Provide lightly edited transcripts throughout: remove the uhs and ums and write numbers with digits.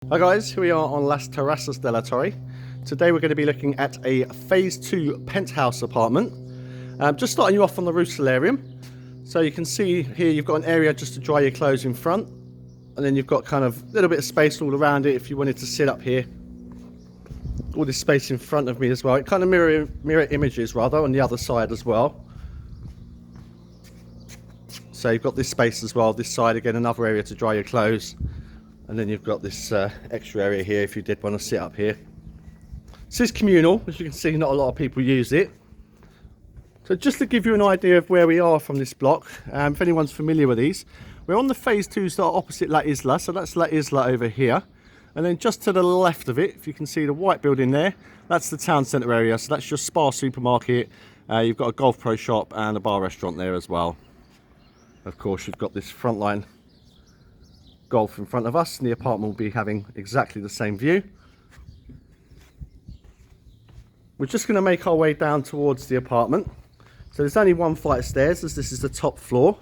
Hi guys, here we are on Las Terrazas de la Torre. Today we're going to be looking at a Phase 2 penthouse apartment. Just starting you off on the roof solarium. So you can see here you've got an area just to dry your clothes in front. And then you've got kind of a little bit of space all around it if you wanted to sit up here. All this space in front of me as well. It kind of mirror images rather on the other side as well. So you've got this space as well, this side again, another area to dry your clothes. And then you've got this extra area here if you did want to sit up here. This is communal, as you can see, not a lot of people use it. So just to give you an idea of where we are from this block, if anyone's familiar with these, we're on the Phase 2s that are opposite La Isla, so that's La Isla over here. And then just to the left of it, if you can see the white building there, that's the town centre area, so that's your Spa supermarket. You've got a Golf Pro shop and a bar restaurant there as well. Of course, you've got this frontline golf in front of us, and the apartment will be having exactly the same view. We're just going to make our way down towards the apartment. So there's only one flight of stairs, as this is the top floor.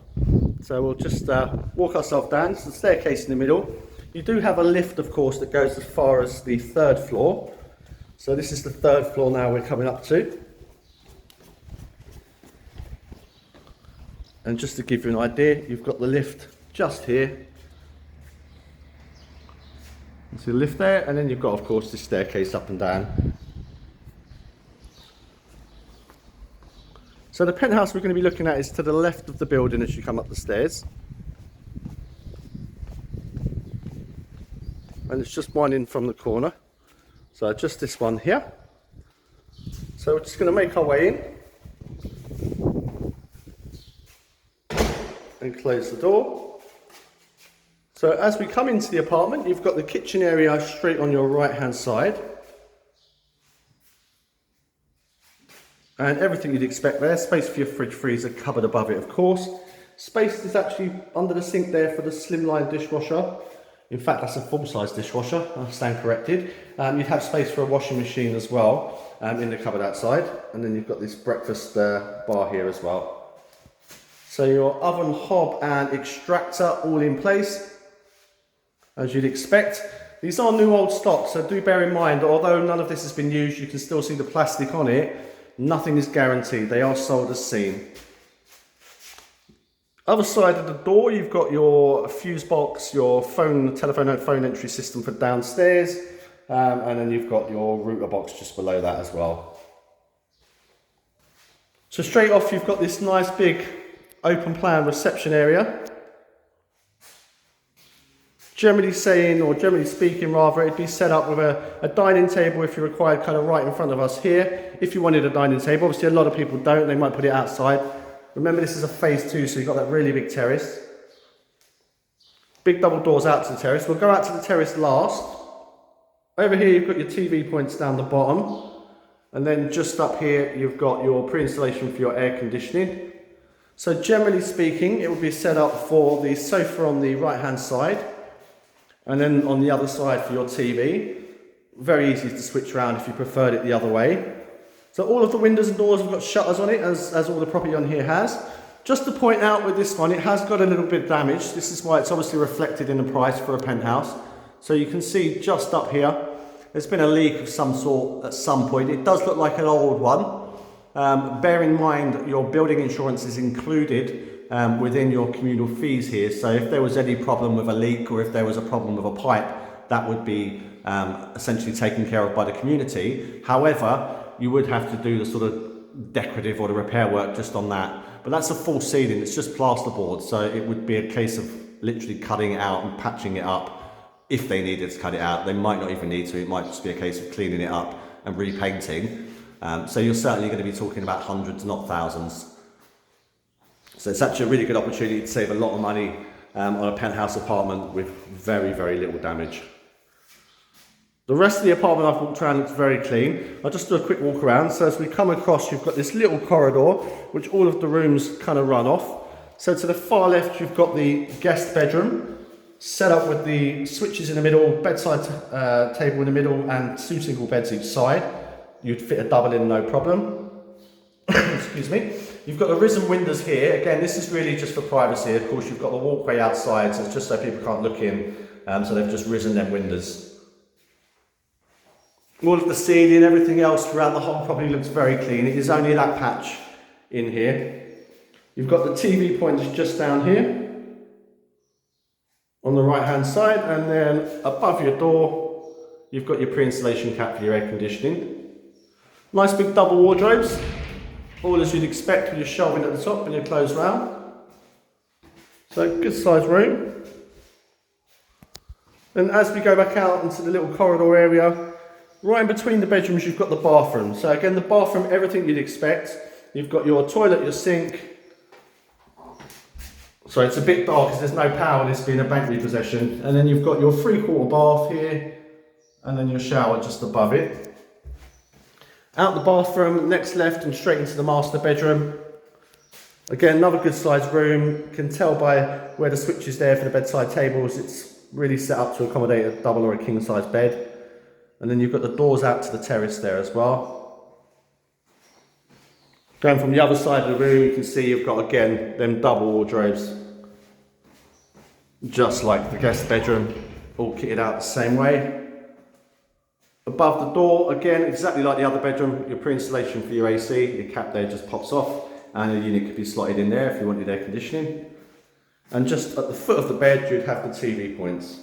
So we'll just walk ourselves down. There's a staircase in the middle. You do have a lift, of course, that goes as far as the third floor. So this is the third floor now we're coming up to. And just to give you an idea, you've got the lift just here. You see the lift there, and then you've got, of course, this staircase up and down. So the penthouse we're going to be looking at is to the left of the building as you come up the stairs. And it's just one in from the corner. So just this one here. So we're just going to make our way in. And close the door. So as we come into the apartment, you've got the kitchen area straight on your right hand side. And everything you'd expect there. Space for your fridge, freezer, cupboard above it, of course. Space is actually under the sink there for the slimline dishwasher. In fact, that's a full-size dishwasher, I stand corrected. You'd have space for a washing machine as well in the cupboard outside. And then you've got this breakfast bar here as well. So your oven, hob and extractor all in place, as you'd expect. These are new old stock, so do bear in mind, although none of this has been used, you can still see the plastic on it. Nothing is guaranteed, they are sold as seen. Other side of the door, you've got your fuse box, your telephone entry system for downstairs, and then you've got your router box just below that as well. So straight off, you've got this nice big open plan reception area. Generally speaking rather, it'd be set up with a dining table if you required, kind of right in front of us here. If you wanted a dining table, obviously a lot of people don't, they might put it outside. Remember, this is a Phase 2, so you've got that really big terrace. Big double doors out to the terrace. We'll go out to the terrace last. Over here you've got your TV points down the bottom. And then just up here you've got your pre-installation for your air conditioning. So generally speaking, it would be set up for the sofa on the right hand side. And then on the other side for your TV. Very easy to switch around if you preferred it the other way. So all of the windows and doors have got shutters on it, as all the property on here has. Just to point out with this one, it has got a little bit of damage. This is why it's obviously reflected in the price for a penthouse. So you can see just up here, there's been a leak of some sort at some point. It does look like an old one. Bear in mind your building insurance is included within your communal fees here. So if there was any problem with a leak or if there was a problem with a pipe, that would be essentially taken care of by the community. However, you would have to do the sort of decorative or the repair work just on that. But that's a full ceiling, it's just plasterboard. So it would be a case of literally cutting it out and patching it up if they needed to cut it out. They might not even need to, it might just be a case of cleaning it up and repainting. So you're certainly going to be talking about hundreds, not thousands. So it's actually a really good opportunity to save a lot of money on a penthouse apartment with very, very little damage. The rest of the apartment I've walked around looks very clean. I'll just do a quick walk around. So as we come across, you've got this little corridor, which all of the rooms kind of run off. So to the far left, you've got the guest bedroom, set up with the switches in the middle, bedside table in the middle, and 2 single beds each side. You'd fit a double in, no problem. Excuse me. You've got the risen windows here. Again, this is really just for privacy. Of course, you've got the walkway outside, so it's just so people can't look in. So they've just risen them windows. All of the ceiling, everything else throughout the whole property looks very clean. It is only that patch in here. You've got the TV points just down here on the right hand side, and then above your door you've got your pre-installation cap for your air conditioning. Nice big double wardrobes, all as you'd expect with your shelving at the top and your clothes round. So good sized room. And as we go back out into the little corridor area, right in between the bedrooms you've got the bathroom. So again, the bathroom, everything you'd expect. You've got your toilet, your sink. So it's a bit dark because there's no power, this being a bank repossession. And then you've got your 3/4 bath here, and then your shower just above it. Out the bathroom, next left and straight into the master bedroom. Again, another good sized room. You can tell by where the switch is there for the bedside tables, it's really set up to accommodate a double or a king size bed. And then you've got the doors out to the terrace there as well. Going from the other side of the room, you can see you've got, again, them double wardrobes. Just like the guest bedroom, all kitted out the same way. Above the door, again, exactly like the other bedroom, your pre-installation for your AC, your cap there just pops off, and a unit could be slotted in there if you wanted air conditioning. And just at the foot of the bed, you'd have the TV points.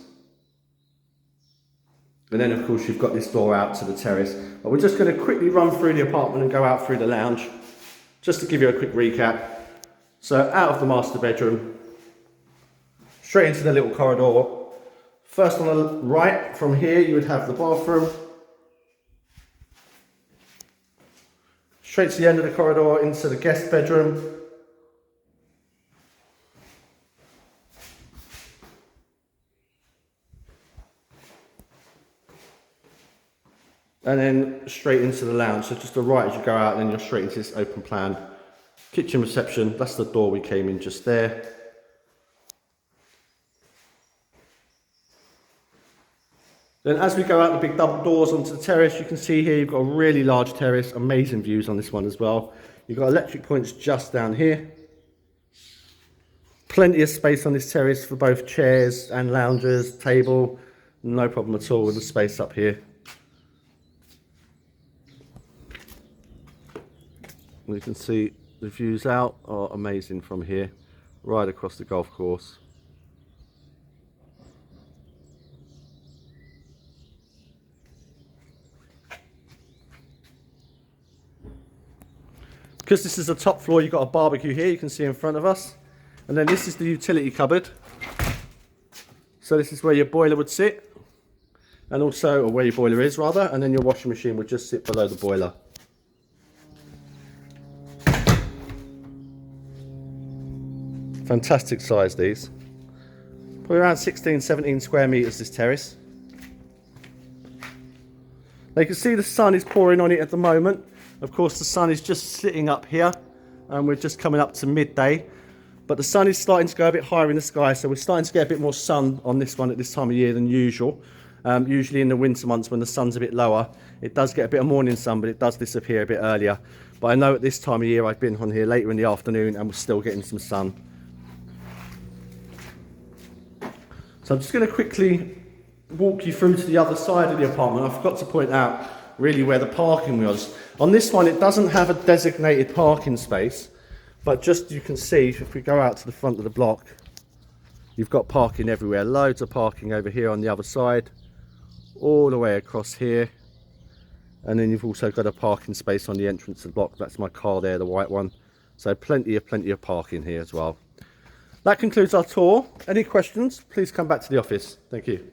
And then of course you've got this door out to the terrace. But we're just going to quickly run through the apartment and go out through the lounge, just to give you a quick recap. So out of the master bedroom, straight into the little corridor. First on the right from here you would have the bathroom. Straight to the end of the corridor into the guest bedroom. And then straight into the lounge. So just the right as you go out, and then you're straight into this open plan kitchen reception. That's the door we came in just there. Then as we go out the big double doors onto the terrace, you can see here you've got a really large terrace, amazing views on this one as well. You've got electric points just down here. Plenty of space on this terrace for both chairs and loungers, table, no problem at all with the space up here. You can see the views out are amazing from here, right across the golf course. Because this is the top floor, you've got a barbecue here, you can see in front of us. And then this is the utility cupboard. So this is where your boiler would sit. And also, or where your boiler is rather, and then your washing machine would just sit below the boiler. Fantastic size these. Probably around 16, 17 square metres this terrace. Now you can see the sun is pouring on it at the moment. Of course the sun is just sitting up here and we're just coming up to midday. But the sun is starting to go a bit higher in the sky, so we're starting to get a bit more sun on this one at this time of year than usual. Usually in the winter months when the sun's a bit lower, it does get a bit of morning sun, but it does disappear a bit earlier. But I know at this time of year I've been on here later in the afternoon and we're still getting some sun. So I'm just going to quickly walk you through to the other side of the apartment. I forgot to point out really where the parking was. On this one it doesn't have a designated parking space, but just you can see if we go out to the front of the block, you've got parking everywhere. Loads of parking over here on the other side, all the way across here. And then you've also got a parking space on the entrance to the block. That's my car there, the white one. So plenty of parking here as well. That concludes our tour. Any questions, please come back to the office. Thank you.